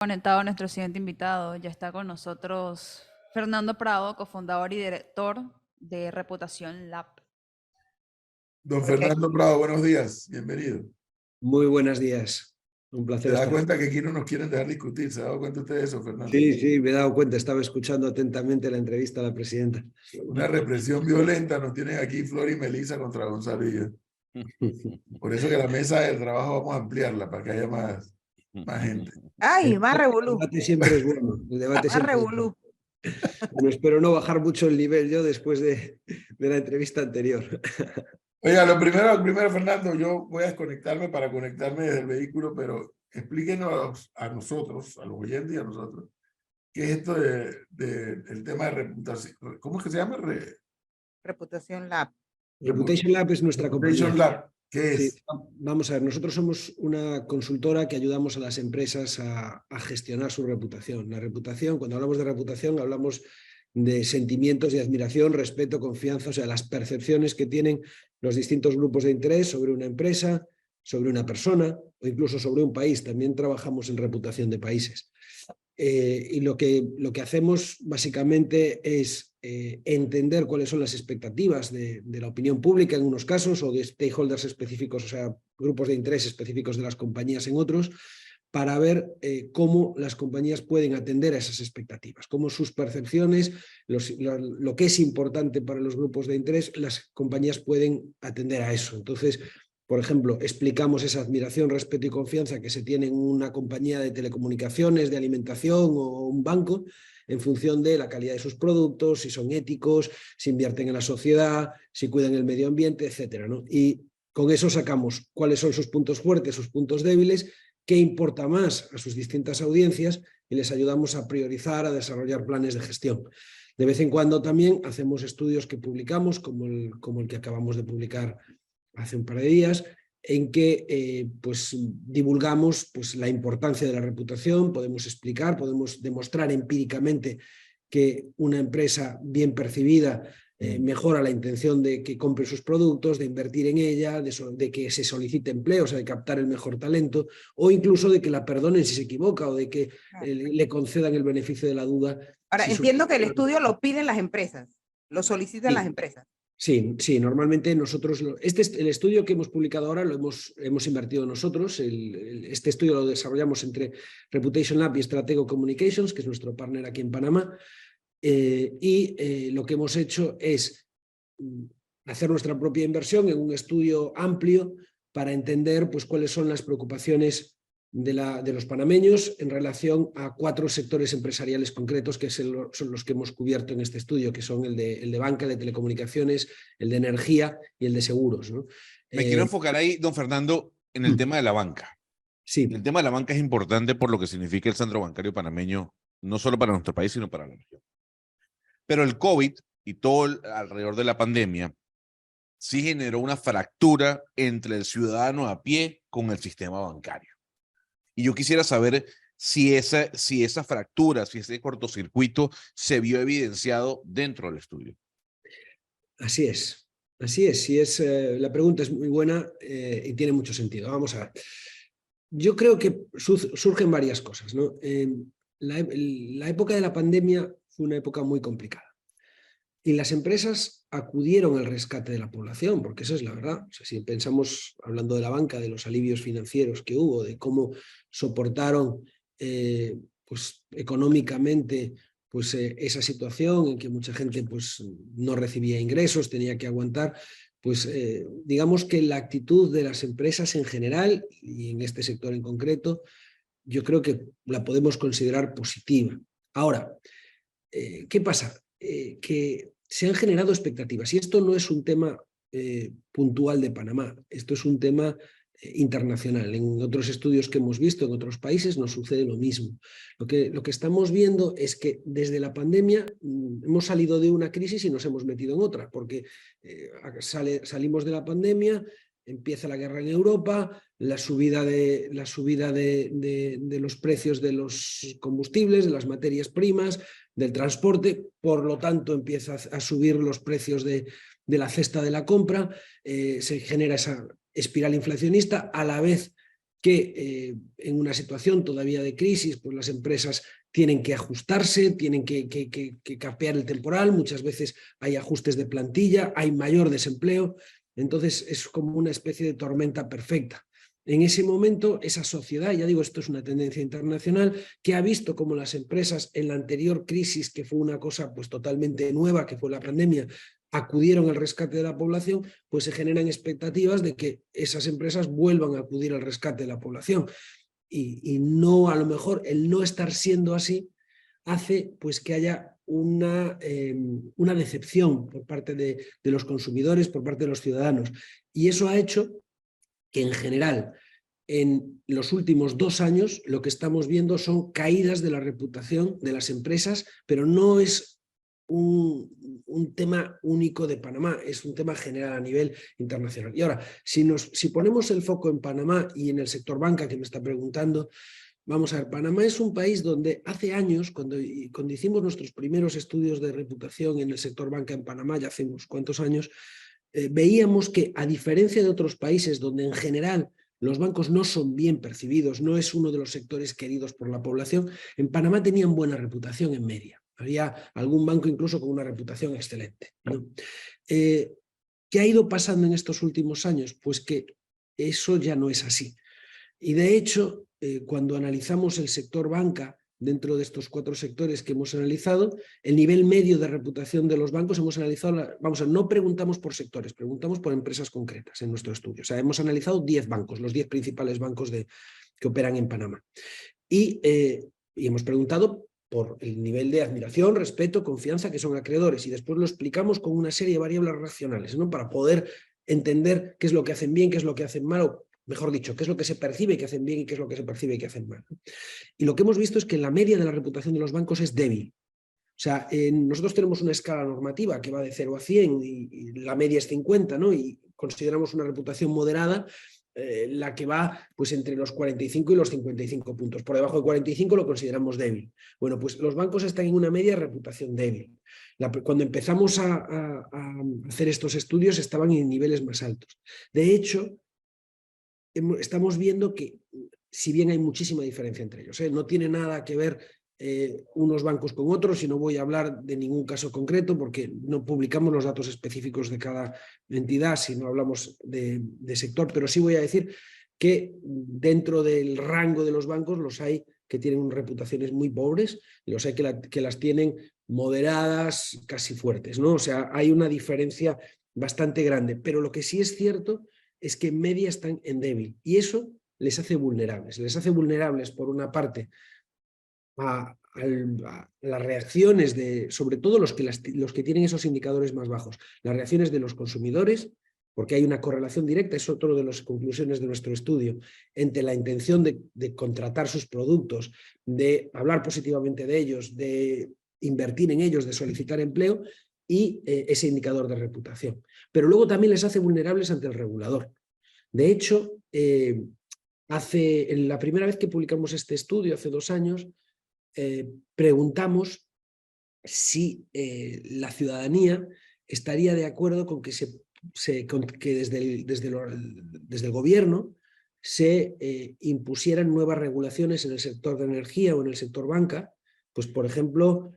Conectado a nuestro siguiente invitado. Ya está con nosotros Fernando Prado, cofundador y director de Reputación Lab. Don Ok. Fernando Prado, buenos días, bienvenido. Muy buenos días. Un ¿Se placer da estar. cuenta que aquí no nos quieren dejar discutir? ¿Se ha dado cuenta usted de eso, Fernando? Sí, me he dado cuenta. Estaba escuchando atentamente la entrevista a la presidenta. Una represión violenta nos tienen aquí Flor y Melissa contra Gonzalo y yo. Por eso que la mesa del trabajo vamos a ampliarla para que haya más gente. El ¡Ay, más el revolú! debate siempre es bueno. El debate Más siempre es bueno. revolú. Bueno, espero no bajar mucho el nivel yo después de la entrevista anterior. Oiga, primero, Fernando, yo voy a desconectarme para conectarme desde el vehículo, pero explíquenos a nosotros, a los oyentes y a nosotros, qué es esto del tema de reputación. ¿Cómo es que se llama? Reputación Lab. Reputation Lab es nuestra Reputation compañía. Lab. ¿Qué Sí, es? vamos a ver, nosotros somos una consultora que ayudamos a las empresas a gestionar su reputación. La reputación, cuando hablamos de reputación, hablamos de sentimientos de admiración, respeto, confianza, o sea, las percepciones que tienen los distintos grupos de interés sobre una empresa, sobre una persona o incluso sobre un país. También trabajamos en reputación de países. Y lo que hacemos básicamente es entender cuáles son las expectativas de la opinión pública en unos casos o de stakeholders específicos, o sea, grupos de interés específicos de las compañías en otros, para ver cómo las compañías pueden atender a esas expectativas, cómo sus percepciones, lo que es importante para los grupos de interés, las compañías pueden atender a eso. Entonces, por ejemplo, explicamos esa admiración, respeto y confianza que se tiene en una compañía de telecomunicaciones, de alimentación o un banco en función de la calidad de sus productos, si son éticos, si invierten en la sociedad, si cuidan el medio ambiente, etcétera, ¿no? Y con eso sacamos cuáles son sus puntos fuertes, sus puntos débiles, qué importa más a sus distintas audiencias y les ayudamos a priorizar, a desarrollar planes de gestión. De vez en cuando también hacemos estudios que publicamos, como el que acabamos de publicar hace un par de días, en que pues, divulgamos pues, la importancia de la reputación, podemos explicar, podemos demostrar empíricamente que una empresa bien percibida mejora la intención de que compre sus productos, de invertir en ella, de que se solicite empleo, o sea, de captar el mejor talento, o incluso de que la perdonen si se equivoca o de que le concedan el beneficio de la duda. Ahora, Si entiendo que el estudio lo piden las empresas, lo solicitan las empresas. Sí, normalmente nosotros, el estudio que hemos publicado ahora lo hemos invertido nosotros, este estudio lo desarrollamos entre Reputation Lab y Stratego Communications, que es nuestro partner aquí en Panamá, y lo que hemos hecho es hacer nuestra propia inversión en un estudio amplio para entender pues, cuáles son las preocupaciones de los panameños en relación a 4 sectores empresariales concretos que son los que hemos cubierto en este estudio, que son el de banca, el de telecomunicaciones, el de energía y el de seguros, ¿no? Me quiero enfocar ahí, don Fernando, en el tema de la banca. Sí. El tema de la banca es importante por lo que significa el centro bancario panameño, no solo para nuestro país, sino para la región. Pero el COVID y todo alrededor de la pandemia sí generó una fractura entre el ciudadano a pie con el sistema bancario. Y yo quisiera saber si esa fractura, si ese cortocircuito se vio evidenciado dentro del estudio. Así es. La pregunta es muy buena y tiene mucho sentido. Vamos a ver. Yo creo que surgen varias cosas, ¿no? La época de la pandemia fue una época muy complicada. Y las empresas acudieron al rescate de la población, porque esa es la verdad. O sea, si pensamos, hablando de la banca, de los alivios financieros que hubo, de cómo soportaron pues, económicamente pues, esa situación en que mucha gente pues, no recibía ingresos, tenía que aguantar, pues digamos que la actitud de las empresas en general, y en este sector en concreto, yo creo que la podemos considerar positiva. Ahora, ¿qué pasa? Que se han generado expectativas y esto no es un tema puntual de Panamá, esto es un tema internacional. En otros estudios que hemos visto en otros países nos sucede lo mismo. Lo que estamos viendo es que desde la pandemia hemos salido de una crisis y nos hemos metido en otra, porque salimos de la pandemia, empieza la guerra en Europa, la subida de los precios de los combustibles, de las materias primas, del transporte, por lo tanto empieza a subir los precios de la cesta de la compra, se genera esa espiral inflacionista, a la vez que en una situación todavía de crisis, pues las empresas tienen que ajustarse, tienen que capear el temporal, muchas veces hay ajustes de plantilla, hay mayor desempleo, entonces es como una especie de tormenta perfecta. En ese momento, esa sociedad, ya digo, esto es una tendencia internacional, que ha visto como las empresas en la anterior crisis, que fue una cosa pues totalmente nueva, que fue la pandemia, acudieron al rescate de la población, pues se generan expectativas de que esas empresas vuelvan a acudir al rescate de la población. Y no, a lo mejor, el no estar siendo así hace pues que haya una decepción por parte de los consumidores, por parte de los ciudadanos. Y eso ha hecho que en general en los últimos 2 años lo que estamos viendo son caídas de la reputación de las empresas, pero no es un tema único de Panamá, es un tema general a nivel internacional. Y ahora, si ponemos el foco en Panamá y en el sector banca que me está preguntando, vamos a ver, Panamá es un país donde hace años, cuando hicimos nuestros primeros estudios de reputación en el sector banca en Panamá, ya hace unos cuantos años, veíamos que, a diferencia de otros países donde en general los bancos no son bien percibidos, no es uno de los sectores queridos por la población, en Panamá tenían buena reputación en media. Había algún banco incluso con una reputación excelente, ¿no? ¿Qué ha ido pasando en estos últimos años? Pues que eso ya no es así. Y de hecho, cuando analizamos el sector banca, dentro de estos 4 sectores que hemos analizado, el nivel medio de reputación de los bancos hemos analizado, vamos a ver, no preguntamos por sectores, preguntamos por empresas concretas en nuestro estudio. O sea, hemos analizado 10 bancos, los 10 principales bancos que operan en Panamá. Y hemos preguntado por el nivel de admiración, respeto, confianza que son acreedores, y después lo explicamos con una serie de variables racionales, ¿no? Para poder entender qué es lo que hacen bien, qué es lo que hacen mal, o mejor dicho, qué es lo que se percibe que hacen bien y qué es lo que se percibe que hacen mal. Y lo que hemos visto es que la media de la reputación de los bancos es débil. O sea, nosotros tenemos una escala normativa que va de 0 a 100 y la media es 50, ¿no? Y consideramos una reputación moderada la que va pues entre los 45 y los 55 puntos. Por debajo de 45 lo consideramos débil. Bueno, pues los bancos están en una media de reputación débil. Cuando empezamos a hacer estos estudios estaban en niveles más altos. De hecho, estamos viendo que, si bien hay muchísima diferencia entre ellos, no tiene nada que ver unos bancos con otros, y no voy a hablar de ningún caso concreto porque no publicamos los datos específicos de cada entidad si no hablamos de sector, pero sí voy a decir que dentro del rango de los bancos los hay que tienen reputaciones muy pobres y los hay que las tienen moderadas, casi fuertes, ¿no? O sea, hay una diferencia bastante grande, pero lo que sí es cierto es que en media están en débil, y eso les hace vulnerables por una parte a las reacciones sobre todo los que tienen esos indicadores más bajos, las reacciones de los consumidores, porque hay una correlación directa, es otra de las conclusiones de nuestro estudio, entre la intención de contratar sus productos, de hablar positivamente de ellos, de invertir en ellos, de solicitar empleo, y ese indicador de reputación. Pero luego también les hace vulnerables ante el regulador. De hecho, en la primera vez que publicamos este estudio, hace 2 años, preguntamos si la ciudadanía estaría de acuerdo con que desde el gobierno se impusieran nuevas regulaciones en el sector de energía o en el sector banca, pues por ejemplo,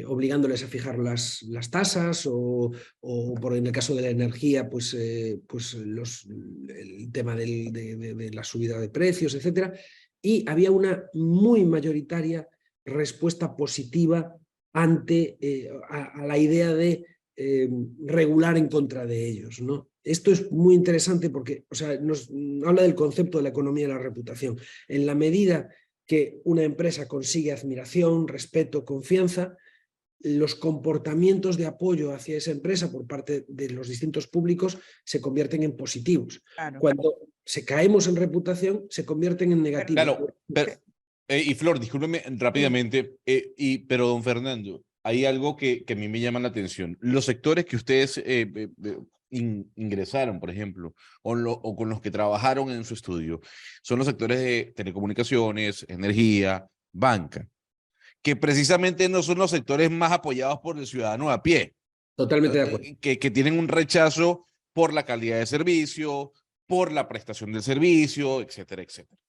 obligándoles a fijar las tasas o en el caso de la energía, pues el tema de la subida de precios, etcétera. Y había una muy mayoritaria respuesta positiva ante a la idea de regular en contra de ellos, ¿no? Esto es muy interesante porque, o sea, nos habla del concepto de la economía de la reputación. En la medida que una empresa consigue admiración, respeto, confianza, los comportamientos de apoyo hacia esa empresa por parte de los distintos públicos se convierten en positivos. Claro. Cuando caemos en reputación, se convierten en negativos. Claro, pero, y Flor, discúlpeme rápidamente, pero don Fernando, hay algo que a mí me llama la atención. Los sectores que ustedes ingresaron, por ejemplo, o con los que trabajaron en su estudio, son los sectores de telecomunicaciones, energía, banca, que precisamente no son los sectores más apoyados por el ciudadano a pie. Totalmente de acuerdo. Que tienen un rechazo por la calidad de servicio, por la prestación del servicio, etcétera, etcétera.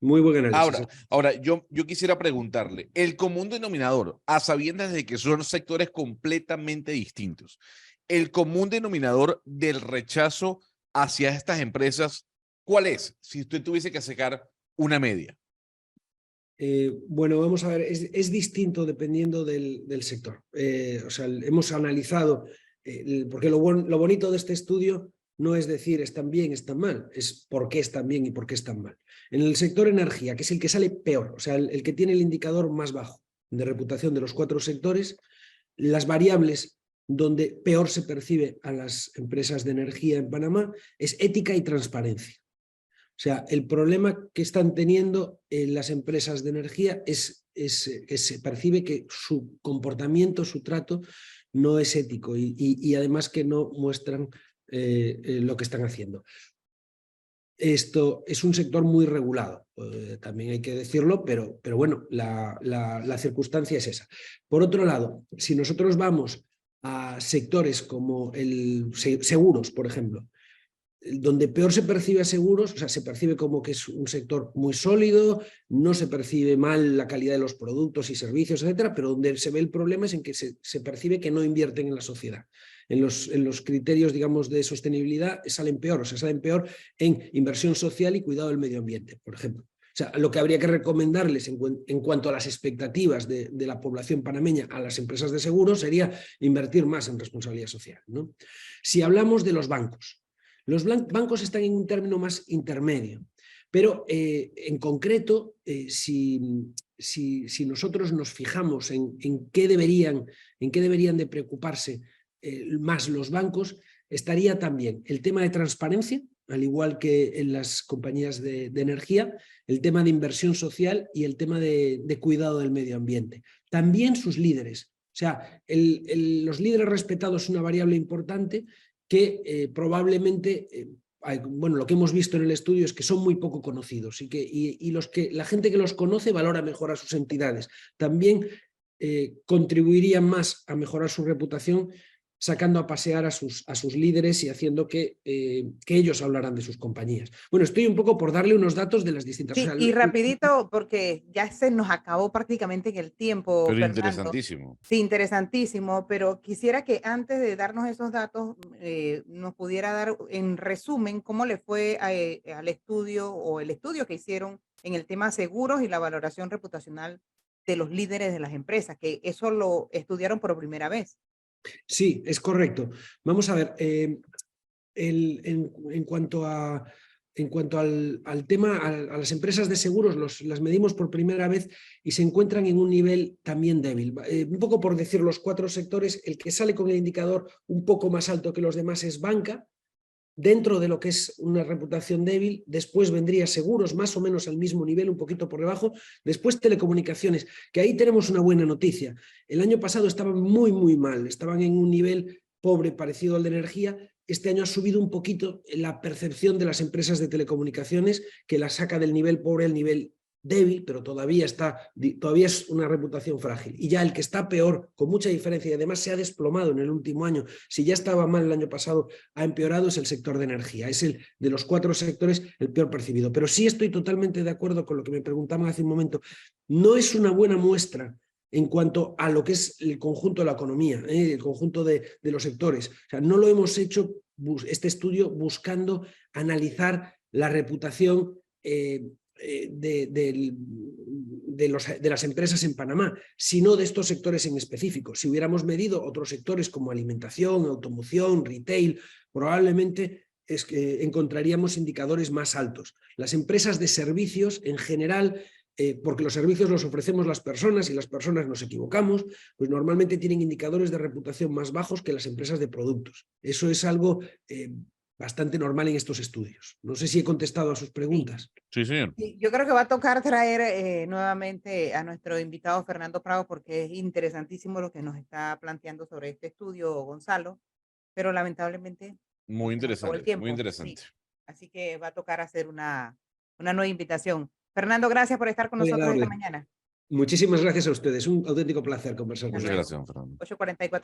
Muy buen análisis. Ahora yo quisiera preguntarle, el común denominador, a sabiendas de que son sectores completamente distintos, el común denominador del rechazo hacia estas empresas, ¿cuál es? Si usted tuviese que sacar una media. Bueno, vamos a ver, es distinto dependiendo del sector. O sea, hemos analizado, porque lo bonito de este estudio no es decir están bien, están mal, es por qué están bien y por qué están mal. En el sector energía, que es el que sale peor, o sea, el que tiene el indicador más bajo de reputación de los 4 sectores, las variables donde peor se percibe a las empresas de energía en Panamá es ética y transparencia. O sea, el problema que están teniendo las empresas de energía es que se percibe que su comportamiento, su trato, no es ético y además que no muestran lo que están haciendo. Esto es un sector muy regulado, también hay que decirlo, pero bueno, la circunstancia es esa. Por otro lado, si nosotros vamos a sectores como seguros, por ejemplo, donde peor se percibe a seguros, o sea, se percibe como que es un sector muy sólido, no se percibe mal la calidad de los productos y servicios, etcétera, pero donde se ve el problema es en que se percibe que no invierten en la sociedad. En los criterios, digamos, de sostenibilidad salen peor, o sea, salen peor en inversión social y cuidado del medio ambiente, por ejemplo. O sea, lo que habría que recomendarles en cuanto a las expectativas de la población panameña a las empresas de seguros sería invertir más en responsabilidad social, ¿no? Si hablamos de los bancos están en un término más intermedio, pero en concreto, si nosotros nos fijamos en qué deberían de preocuparse más los bancos, estaría también el tema de transparencia, al igual que en las compañías de energía, el tema de inversión social y el tema de cuidado del medio ambiente. También sus líderes. O sea, los líderes respetados es una variable importante que probablemente, bueno, lo que hemos visto en el estudio es que son muy poco conocidos y la gente que los conoce valora mejor a sus entidades. También contribuirían más a mejorar su reputación sacando a pasear a sus líderes y haciendo que ellos hablaran de sus compañías. Bueno, estoy un poco por darle unos datos de las distintas... Sí, o sea, y rapidito, porque ya se nos acabó prácticamente en el tiempo, Pero Fernando. interesantísimo. Sí, interesantísimo, pero quisiera que antes de darnos esos datos nos pudiera dar en resumen cómo le fue al estudio o el estudio que hicieron en el tema seguros y la valoración reputacional de los líderes de las empresas, que eso lo estudiaron por primera vez. Sí, es correcto. Vamos a ver, en cuanto al tema, a las empresas de seguros, las medimos por primera vez y se encuentran en un nivel también débil. Un poco por decir los 4 sectores, el que sale con el indicador un poco más alto que los demás es banca, dentro de lo que es una reputación débil, después vendría seguros, más o menos al mismo nivel, un poquito por debajo, después telecomunicaciones, que ahí tenemos una buena noticia. El año pasado estaban muy, muy mal, estaban en un nivel pobre parecido al de energía. Este año ha subido un poquito la percepción de las empresas de telecomunicaciones, que la saca del nivel pobre al nivel débil, pero todavía es una reputación frágil. Y ya el que está peor, con mucha diferencia, y además se ha desplomado en el último año, si ya estaba mal el año pasado, ha empeorado, es el sector de energía. Es el de los 4 sectores el peor percibido. Pero sí estoy totalmente de acuerdo con lo que me preguntaban hace un momento. No es una buena muestra en cuanto a lo que es el conjunto de la economía, el conjunto de los sectores. O sea, no lo hemos hecho este estudio buscando analizar la reputación de las empresas en Panamá, sino de estos sectores en específico. Si hubiéramos medido otros sectores como alimentación, automoción, retail, probablemente encontraríamos indicadores más altos. Las empresas de servicios en general, porque los servicios los ofrecemos las personas y las personas nos equivocamos, pues normalmente tienen indicadores de reputación más bajos que las empresas de productos. Eso es algo bastante normal en estos estudios. No sé si he contestado a sus preguntas. Sí, señor. Sí, yo creo que va a tocar traer nuevamente a nuestro invitado Fernando Prado, porque es interesantísimo lo que nos está planteando sobre este estudio, Gonzalo, pero lamentablemente Muy se nos acabó el interesante, tiempo. muy interesante. Sí, así que va a tocar hacer una nueva invitación. Fernando, gracias por estar con Muy nosotros esta agradable. mañana. Muchísimas gracias a ustedes. Un auténtico placer conversar con Muchas ustedes. gracias, don Fernando. 8:44.